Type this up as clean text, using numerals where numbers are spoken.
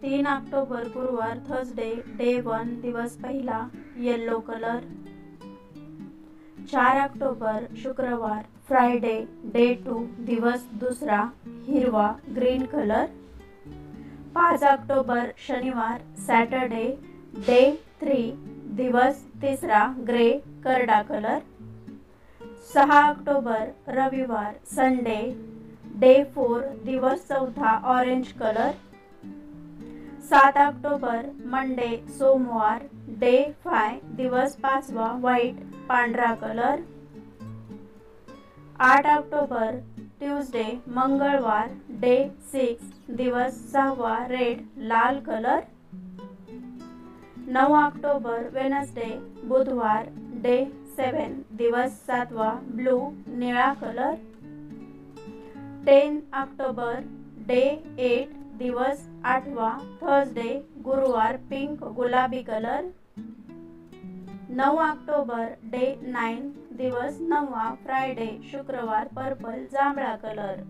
3 October गुरुवार Thursday day 1 दिवस पहिला येलो कलर। 4 ऑक्टोबर शुक्रवार फ्रायडे डे 2 दिवस दूसरा हिरवा ग्रीन कलर। 5 ऑक्टोबर शनिवार सैटरडे डे 3 दिवस तीसरा ग्रे करडा कलर। 6 ऑक्टोबर रविवार संडे डे 4 दिवस चौथा ऑरेंज कलर। 7 ऑक्टोबर मंडे सोमवार डे 5 दिवस पाचवा व्हाइट पांढरा कलर। 8 ऑक्टोबर ट्यूसडे मंगळवार डे 6 दिवस सहावा रेड लाल कलर। 9 ऑक्टोबर वेनसडे बुधवार डे 7 दिवस सातवा ब्लू निळा कलर। 10 ऑक्टोबर डे 8 दिवस आठवा थर्सडे गुरुवार पिंक गुलाबी कलर। 9 ऑक्टोबर डे 9 दिवस नववा फ्रायडे शुक्रवार पर्पल जांभळा कलर।